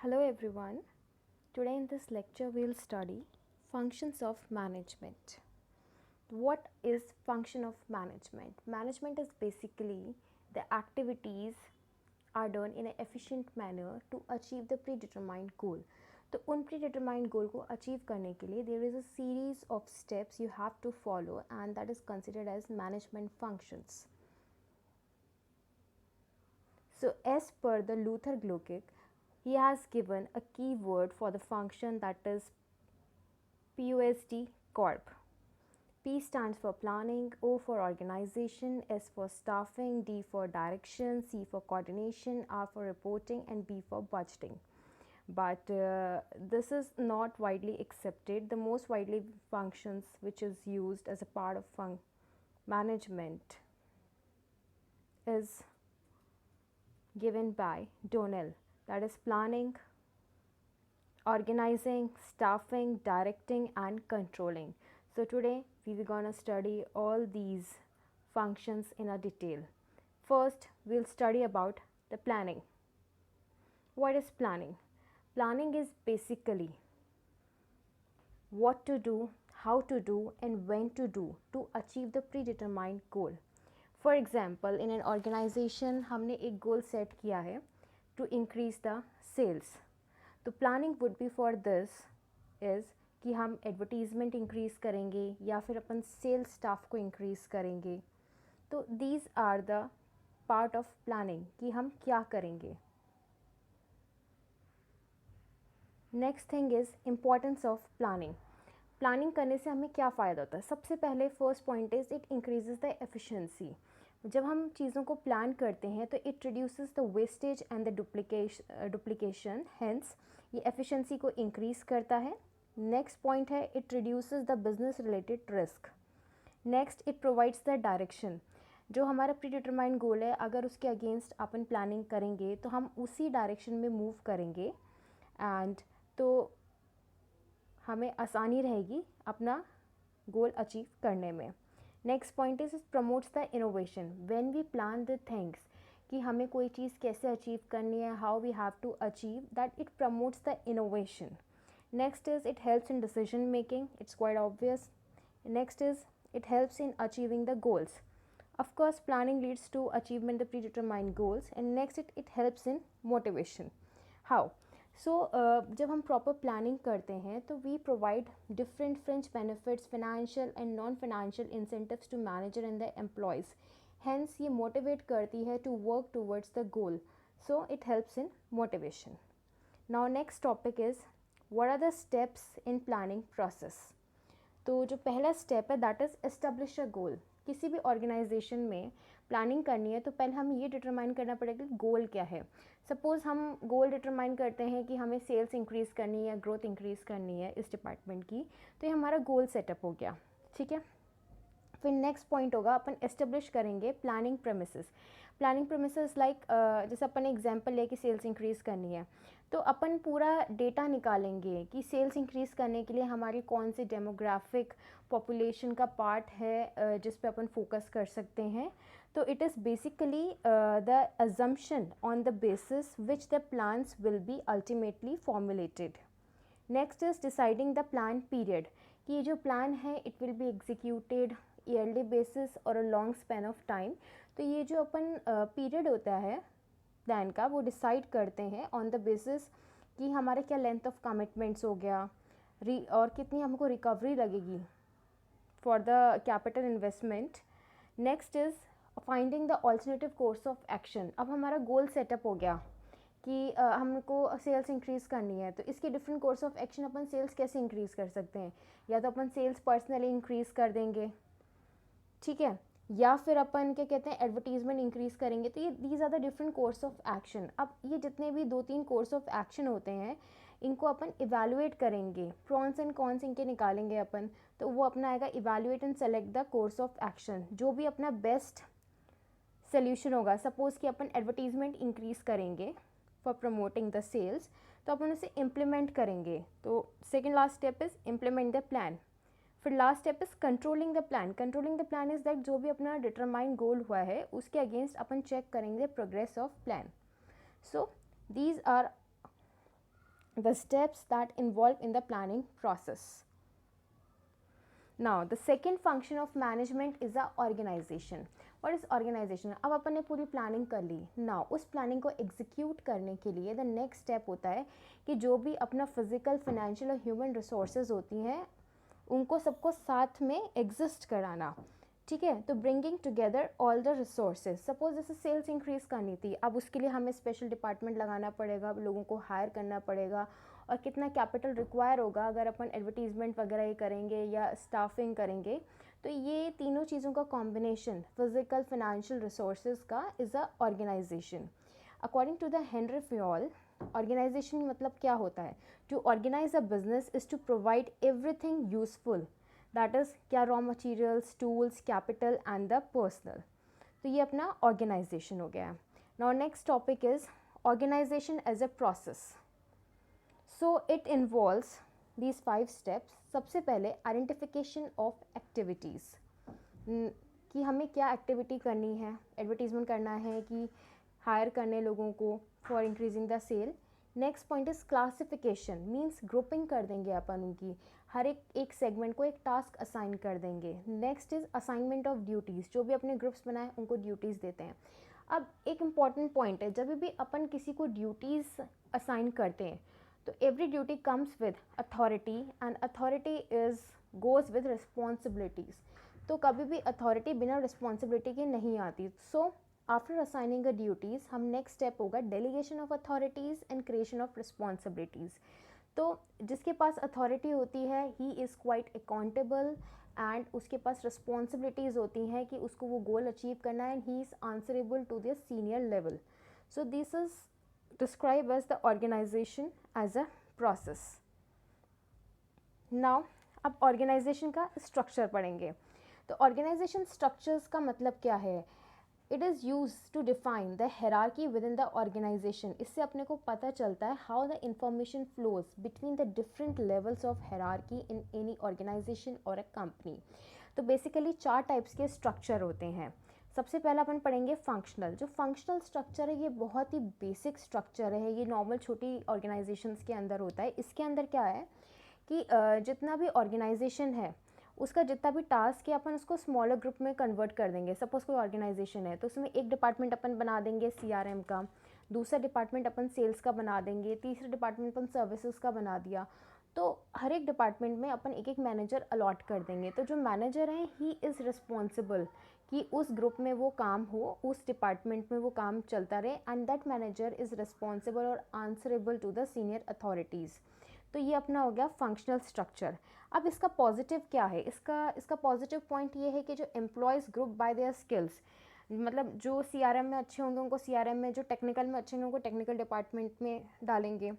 Hello everyone. Today in this lecture we'll study functions of management. What is function of management? Management is basically the activities are done in an efficient manner to achieve the predetermined goal. तो उन predetermined goal को achieve करने के लिए there is a series of steps you have to follow and that is considered as management functions. So as per the Luther Glocke, he has given a keyword for the function that is POSD Corp. P stands for planning, O for organization, S for staffing, D for direction, C for coordination, R for reporting and B for budgeting. But this is not widely accepted. The most widely functions which is used as a part of management is given by Donnell, that is planning, organizing, staffing, directing and controlling. So today we are going to study all these functions in a detail. First we'll study about the planning. What is planning? Planning is basically what to do, how to do and when to do to achieve the predetermined goal. For example, in an organization हमने एक goal set किया है to increase the sales. तो planning would be for this is कि हम advertisement increase करेंगे या फिर अपन sales staff को increase करेंगे. तो these are the part of planning कि हम क्या करेंगे. Next thing is importance of planning. Planning करने से हमें क्या फ़ायदा होता है? सबसे पहले first point is it increases the efficiency. जब हम चीज़ों को प्लान करते हैं तो it reduces the wastage and the duplication. Hence ये एफिशिएंसी को इंक्रीज़ करता है. नेक्स्ट पॉइंट है it reduces the business related risk. Next it provides the direction. जो हमारा प्री डिटरमाइंड गोल है अगर उसके अगेंस्ट अपन प्लानिंग करेंगे तो हम उसी डायरेक्शन में मूव करेंगे एंड तो हमें आसानी रहेगी अपना गोल अचीव करने में. Next point is promotes the innovation. When we plan the things कि हमें कोई चीज़ कैसे अचीव करनी है, how we have to achieve that, it promotes the innovation. Next is it helps in decision making. It's quite obvious. Next is it helps in achieving the goals. Of course planning leads to achievement the predetermined goals. And next it helps in motivation. How? So जब हम proper planning करते हैं तो we provide different fringe benefits, financial and non financial incentives to manager and the employees. Hence ये motivate करती है to work towards the goal. So it helps in motivation. Now next topic is what are the steps in planning process. तो जो पहला step है that is establish a goal. किसी भी organisation में प्लानिंग करनी है तो पहले हमें ये डिटरमाइन करना पड़ेगा कि गोल क्या है. सपोज़ हम गोल डिटरमाइन करते हैं कि हमें सेल्स इंक्रीज़ करनी है या ग्रोथ इंक्रीज़ करनी है इस डिपार्टमेंट की, तो ये हमारा गोल सेटअप हो गया. ठीक है. फिर नेक्स्ट पॉइंट होगा अपन एस्टेब्लिश करेंगे planning premises. Planning premises like जैसे अपन एग्जांपल ले कि सेल्स इंक्रीज़ करनी है तो अपन पूरा डेटा निकालेंगे कि सेल्स इंक्रीज़ करने के लिए हमारी कौन सी डेमोग्राफिक पॉपुलेशन का पार्ट है जिस पे अपन फोकस कर सकते हैं. तो it is basically the assumption on the basis which the plans will be ultimately formulated. Next is deciding the plan period. कि ये जो प्लान है it will be executed yearly basis और a long span of time. तो ये जो अपन period होता है प्लान का वो डिसाइड करते हैं ऑन द बेसिस कि हमारा क्या लेंथ ऑफ कमिटमेंट्स हो गया और कितनी हमको रिकवरी लगेगी for the capital investment. Next is finding the alternative course of action. अब हमारा गोल सेटअप हो गया कि हमको सेल्स इंक्रीज़ करनी है तो इसके डिफरेंट कोर्स ऑफ एक्शन अपन सेल्स कैसे इंक्रीज़ कर सकते हैं. या तो अपन सेल्स पर्सनली इंक्रीज़ कर देंगे, ठीक है, या फिर अपन क्या कहते हैं एडवर्टीज़मेंट इंक्रीज़ करेंगे. तो ये these are the different course of action. अब ये जितने भी 2-3 कोर्स ऑफ एक्शन होते हैं इनको अपन इवैल्यूएट करेंगे, प्रॉन्स एंड कॉन्स इनके निकालेंगे अपन. तो वो अपना आएगा evaluate and select the course of action. जो भी अपना बेस्ट सोल्यूशन होगा. सपोज़ कि अपन एडवर्टीज़मेंट इंक्रीज़ करेंगे फॉर प्रमोटिंग द सेल्स तो अपन उसे इम्प्लीमेंट करेंगे. तो second last step is implement the plan. फिर last step is controlling the plan. Controlling the plan is that जो भी अपना डिटरमाइंड गोल हुआ है उसके अगेंस्ट अपन चेक करेंगे progress of plan. So these are the steps that involve in the planning process. Now the second function of management is the organization. What is organization? अब अपन ने पूरी प्लानिंग कर ली. Now उस प्लानिंग को execute करने के लिए द नेक्स्ट स्टेप होता है कि जो भी अपना फिजिकल, फाइनेंशियल और ह्यूमन रिसोर्सेज होती हैं उनको सबको साथ में एग्जिस्ट कराना. ठीक है, तो bringing together all the resources. Suppose जैसे सेल्स इंक्रीज़ करनी थी, अब उसके लिए हमें स्पेशल डिपार्टमेंट लगाना पड़ेगा, लोगों को हायर करना पड़ेगा, और कितना कैपिटल रिक्वायर होगा अगर अपन एडवर्टीजमेंट वगैरह ये करेंगे या स्टाफिंग करेंगे. तो ये तीनों चीज़ों का कॉम्बिनेशन फिजिकल, फाइनेंशियल रिसोर्सेज का is a organization. According to the Henry Fayol, organization मतलब क्या होता है? To organize a business is to provide everything useful, that is क्या, raw materials, tools, capital and the personnel. तो ये अपना organization हो गया है. Now next topic is organization as a process. So it involves these 5 steps. सबसे पहले identification of activities, कि हमें क्या एक्टिविटी करनी है, एडवर्टीजमेंट करना है कि हायर करने लोगों को for increasing the sale. Next point is classification, means grouping कर देंगे अपन उनकी, हर एक सेगमेंट को एक टास्क असाइन कर देंगे. Next is assignment of duties, जो भी अपने ग्रुप्स बनाए उनको ड्यूटीज़ देते हैं. अब एक इम्पॉर्टेंट पॉइंट है, जब भी अपन किसी को ड्यूटीज़ असाइन करते हैं तो every duty comes with authority and authority is goes with responsibilities. तो कभी भी अथॉरिटी बिना रिस्पॉन्सिबिलिटी के नहीं आती. सो आफ्टर असाइनिंग अ ड्यूटीज़, हम नेक्स्ट स्टेप होगा delegation of authorities and creation of responsibilities. तो जिसके पास अथॉरिटी होती है he is quite accountable and उसके पास रिस्पॉन्सिबिलिटीज़ होती हैं कि उसको वो गोल अचीव करना है, and he is answerable to the senior level. So this is described as the organization as a process. Now अब ऑर्गेनाइजेशन का स्ट्रक्चर पढ़ेंगे. तो ऑर्गेनाइजेशन स्ट्रक्चर्स का मतलब क्या है? It is use to define the hierarchy within the organization. इससे अपने को पता चलता है how the information flows between the different levels of hierarchy in any organization और अ कंपनी. तो बेसिकली 4 टाइप्स के स्ट्रक्चर होते हैं. सबसे पहला अपन पढ़ेंगे फंक्शनल. जो फंक्शनल स्ट्रक्चर है ये बहुत ही बेसिक स्ट्रक्चर है, ये नॉर्मल छोटी ऑर्गेनाइजेशंस के अंदर होता है. इसके अंदर क्या है कि जितना भी ऑर्गेनाइजेशन है उसका जितना भी टास्क है अपन उसको स्मॉलर ग्रुप में कन्वर्ट कर देंगे. सपोज़ कोई ऑर्गेनाइजेशन है तो उसमें एक डिपार्टमेंट अपन बना देंगे CRM का, दूसरा डिपार्टमेंट अपन सेल्स का बना देंगे, तीसरा डिपार्टमेंट अपन सर्विसेज का बना दिया. तो हर एक डिपार्टमेंट में अपन एक एक मैनेजर अलॉट कर देंगे. तो जो मैनेजर हैं ही इज़ रिस्पॉन्सिबल कि उस ग्रुप में वो काम हो, उस डिपार्टमेंट में वो काम चलता रहे, and that manager is responsible और answerable to the senior authorities. तो ये अपना हो गया फंक्शनल स्ट्रक्चर. अब इसका पॉजिटिव क्या है? इसका पॉजिटिव पॉइंट ये है कि जो employees group by their skills, मतलब जो CRM में अच्छे होंगे उनको CRM में, जो टेक्निकल में अच्छे होंगे उनको टेक्निकल डिपार्टमेंट में डालेंगे.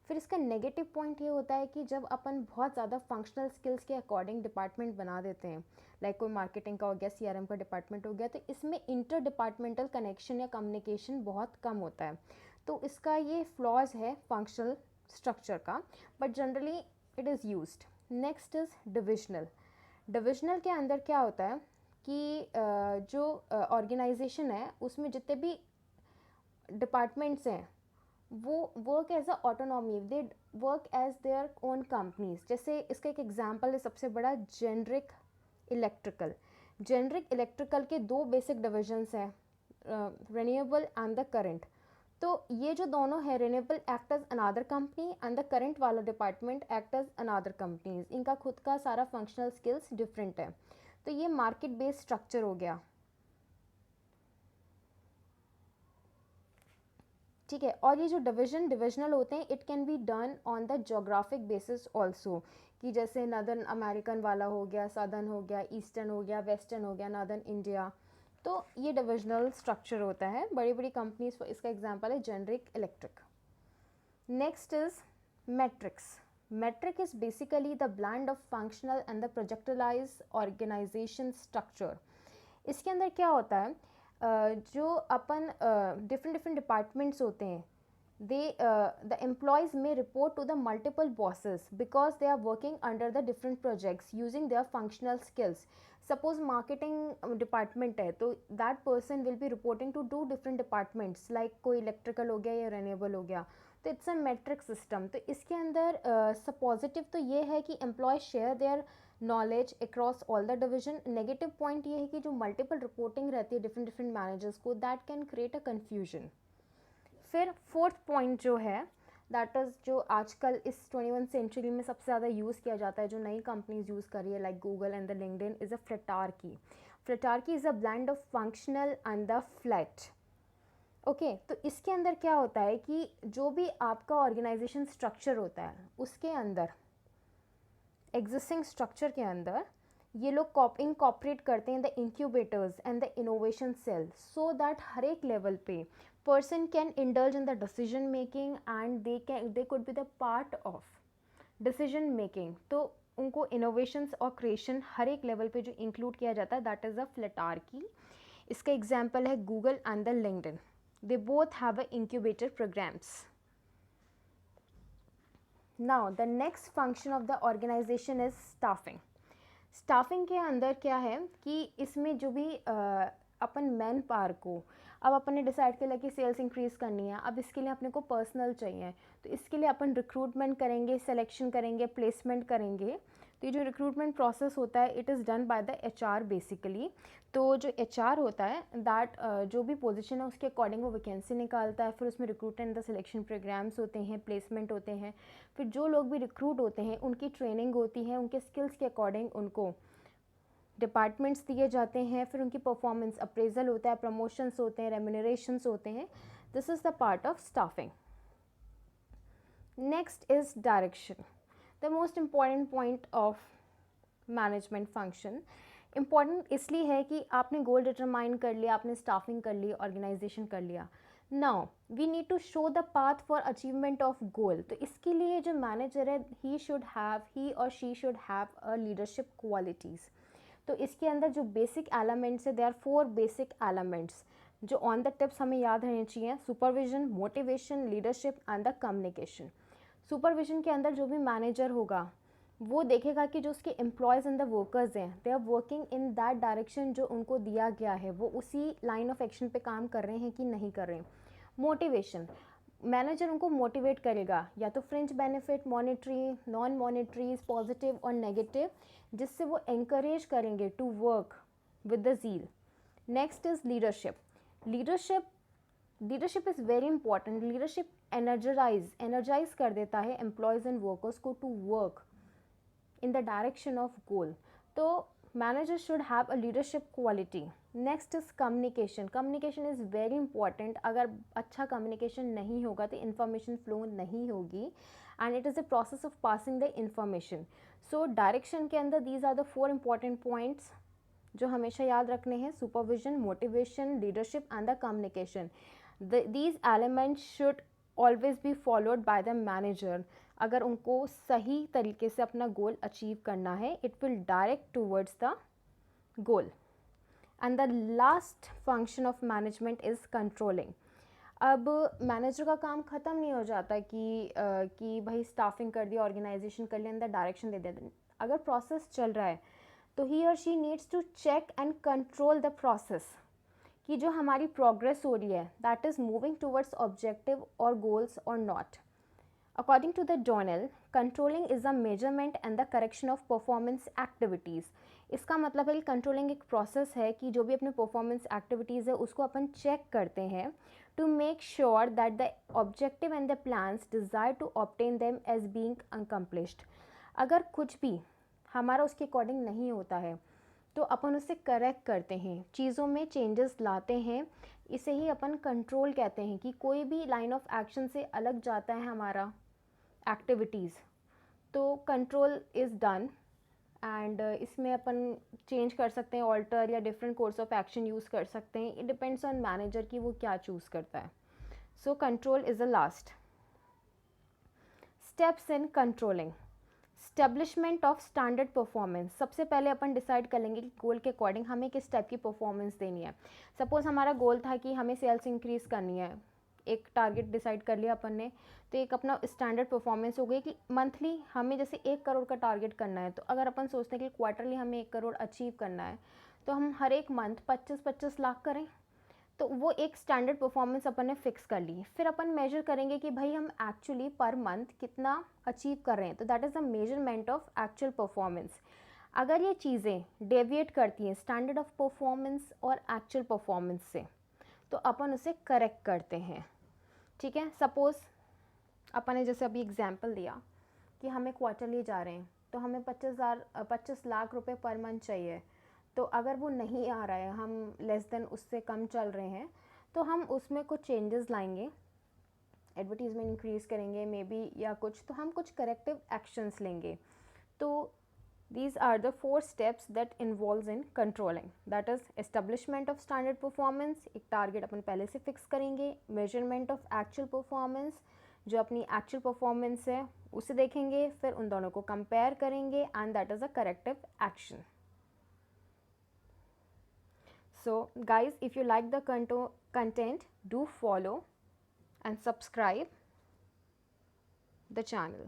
फिर इसका नेगेटिव पॉइंट ये होता है कि जब अपन बहुत ज़्यादा फंक्शनल स्किल्स के अकॉर्डिंग डिपार्टमेंट बना देते हैं, लाइक कोई मार्केटिंग का हो गया, CRM का डिपार्टमेंट हो गया, तो इसमें इंटर डिपार्टमेंटल कनेक्शन या कम्युनिकेशन बहुत कम होता है. तो इसका ये फ्लॉज है फंक्शनल स्ट्रक्चर का, but generally it is used. Next is divisional. Divisional के अंदर क्या होता है कि जो ऑर्गेनाइजेशन है उसमें जितने भी डिपार्टमेंट्स हैं वो work as a autonomy, they work as their own companies. जैसे इसका एक एग्जांपल है सबसे बड़ा, जेनरिक इलेक्ट्रिकल. जेनरिक इलेक्ट्रिकल के 2 बेसिक डिविजन्स हैं, रिन्यूएबल एंड द करंट. तो ये जो दोनों है, renewable act as another company and the current वाला department act as another companies. इनका खुद का सारा फंक्शनल स्किल्स डिफरेंट है. तो ये मार्केट बेस्ड स्ट्रक्चर हो गया. ठीक है, और ये जो डिविजनल होते हैं, it can be done on the geographic basis also, कि जैसे नदर्न अमेरिकन वाला हो गया, सदर्न हो गया, ईस्टर्न हो गया, वेस्टर्न हो गया, नॉर्दर्न इंडिया. तो ये डिविजनल स्ट्रक्चर होता है. बड़ी बड़ी कंपनीज, इसका एग्जांपल है generic electric. Next is matrix. Metric is basically the blend of functional and the projectilized organization structure. इसके अंदर क्या होता है, जो अपन डिफरेंट डिपार्टमेंट्स होते हैं, दे द एम्प्लॉयज़ में report to the multiple bosses because they are working under the different projects using their functional skills. Suppose marketing department है तो that person will be reporting to 2 different departments, like कोई electrical हो गया या renewable हो गया. तो it's a metric system. तो इसके अंदर पॉजिटिव तो ये है कि employ share their knowledge across all the division. Negative point ये है कि जो मल्टीपल रिपोर्टिंग रहती है डिफरेंट डिफरेंट मैनेजर्स को, that can create a confusion. फिर फोर्थ पॉइंट जो है दैट इज़, जो आजकल इस 21 सेंचुरी में सबसे ज़्यादा यूज़ किया जाता है, जो नई कंपनीज यूज़ कर रही है like Google and the LinkedIn, is a flatarchy. Flatarchy is a blend of functional and the flat. Okay, तो इसके अंदर क्या होता है कि जो भी आपका ऑर्गेनाइजेशन स्ट्रक्चर होता है उसके अंदर, एग्जिस्टिंग स्ट्रक्चर के अंदर, ये लोग इनकॉपरेट करते हैं the incubators and the innovation cell, so that हर एक लेवल पे person can indulge in the decision making and they could be the part of decision making. तो उनको इनोवेशंस और क्रिएशन हर एक लेवल पे जो इंक्लूड किया जाता है, दैट इज़ अ फ्लेटार्की। इसका एग्जाम्पल है Google and the LinkedIn. They both have a incubator programs. Now the next function of the organization is staffing. Staffing के अंदर क्या है कि इसमें जो भी अपन मैन पावर को, अब अपन ने डिसाइड किया कि सेल्स इंक्रीज़ करनी है, अब इसके लिए अपने को पर्सनल चाहिए, तो इसके लिए अपन रिक्रूटमेंट करेंगे, सिलेक्शन करेंगे, प्लेसमेंट करेंगे। तो ये जो रिक्रूटमेंट प्रोसेस होता है it is done by the HR basically. तो जो एचआर होता है दैट जो भी पोजीशन है उसके अकॉर्डिंग वो वैकेंसी निकालता है, फिर उसमें रिक्रूटमेंट द सिलेक्शन प्रोग्राम्स होते हैं, प्लेसमेंट होते हैं, फिर जो लोग भी रिक्रूट होते हैं उनकी ट्रेनिंग होती है, उनके स्किल्स के अकॉर्डिंग उनको डिपार्टमेंट्स दिए जाते हैं, फिर उनकी परफॉर्मेंस अप्रेजल होता है, प्रमोशंस होते हैं, रेम्यूनरेशंस होते हैं। This is the part of staffing. Next is direction, the most important point of management function. Important इसलिए है कि आपने गोल डिटरमाइन कर लिया, आपने स्टाफिंग कर ली, ऑर्गेनाइजेशन कर लिया। Now we need to show the path for achievement of goal. तो इसके लिए जो मैनेजर है ही और she should have a leadership qualities. तो इसके अंदर जो बेसिक एलिमेंट्स है, दे आर 4 बेसिक एलिमेंट्स जो ऑन द टिप्स हमें याद रहने चाहिए: supervision, motivation, leadership and the communication. Supervision के अंदर जो भी मैनेजर होगा वो देखेगा कि जो उसके एम्प्लॉयज़ एंड द वर्कर्स हैं they are working in that direction जो उनको दिया गया है, वो उसी लाइन ऑफ एक्शन पे काम कर रहे हैं कि नहीं कर रहे हैं। मोटिवेशन, मैनेजर उनको मोटिवेट करेगा, या तो fringe benefit, monetary, non monetaries, positive और नेगेटिव, जिससे वो एंकरेज करेंगे to work with the zeal. Next is leadership. Leadership is very important. Leadership energize कर देता है एम्प्लॉयज़ एंड वर्कर्स को to work in the direction of goal. तो manager should have a leadership quality. Next is communication. Communication is very important. अगर अच्छा communication नहीं होगा तो information flow नहीं होगी, and it is a process of passing the information. So direction के अंदर these are the 4 important points जो हमेशा याद रखने हैं: supervision, motivation, leadership and the communication. These elements should always be followed by the manager. अगर उनको सही तरीके से अपना गोल अचीव करना है, it will direct towards the goal. And the last function of management is controlling. अब मैनेजर का काम ख़त्म नहीं हो जाता कि भाई स्टाफिंग कर दिया, ऑर्गेनाइजेशन कर लिया, अंदर डायरेक्शन दे दिया। अगर प्रोसेस चल रहा है तो ही और she needs to check and control the process कि जो हमारी प्रोग्रेस हो रही है that is moving towards objective और गोल्स और not. According to the Donnell, controlling is a measurement and the correction of performance activities. इसका मतलब है कि कंट्रोलिंग एक प्रोसेस है कि जो भी अपने परफॉर्मेंस एक्टिविटीज़ है उसको अपन चेक करते हैं to make sure that the objective and the plans desire to obtain them as being accomplished. अगर कुछ भी हमारा उसके अकॉर्डिंग नहीं होता है तो अपन उसे करेक्ट करते हैं, चीज़ों में चेंजेस लाते हैं। इसे ही अपन कंट्रोल कहते हैं कि कोई भी लाइन ऑफ एक्शन से अलग जाता है हमारा एक्टिविटीज़ तो कंट्रोल इज़ डन। एंड इसमें अपन चेंज कर सकते हैं, ऑल्टर या different course of action use कर सकते हैं। इट डिपेंड्स ऑन मैनेजर कि वो क्या चूज़ करता है। So control is the last steps in controlling. Establishment of standard performance. सबसे पहले अपन डिसाइड कर लेंगे कि गोल के अकॉर्डिंग हमें किस टाइप की परफॉर्मेंस देनी है। सपोज़ हमारा गोल था कि हमें सेल्स इंक्रीज़ करनी है, एक टारगेट डिसाइड कर लिया अपन ने, तो एक अपना स्टैंडर्ड परफॉर्मेंस हो गई कि मंथली हमें जैसे 1 करोड़ का टारगेट करना है। तो अगर अपन सोचते हैं कि क्वार्टरली हमें 1 करोड़ अचीव करना है तो हम हर एक मंथ 25-25 लाख करें। तो वो एक स्टैंडर्ड परफॉर्मेंस अपन ने फिक्स कर ली। फिर अपन मेजर करेंगे कि भाई हम एक्चुअली पर मंथ कितना अचीव कर रहे हैं, तो that is the measurement of actual performance. अगर ये चीज़ें डेविएट करती हैं स्टैंडर्ड ऑफ परफॉर्मेंस और एक्चुअल परफॉर्मेंस से, तो अपन उसे करेक्ट करते हैं। ठीक है, सपोज़ अपन ने जैसे अभी एग्जांपल दिया कि हमें क्वार्टरली जा रहे हैं, तो हमें 25 लाख रुपए पर मंथ चाहिए। तो अगर वो नहीं आ रहा है, हम लेस देन उससे कम चल रहे हैं, तो हम उसमें कुछ चेंजेस लाएंगे, एडवर्टीज़मेंट इंक्रीज़ करेंगे मे बी, या कुछ, तो हम कुछ करेक्टिव एक्शंस लेंगे। तो these are the 4 steps that involves in controlling, that is establishment of standard performance, एक टारगेट अपन पहले से फिक्स करेंगे, measurement of actual performance, जो अपनी actual performance है उसे देखेंगे, फिर उन दोनों को कंपेयर करेंगे, and that is a corrective action. So guys, if you like the content, do follow and subscribe the channel.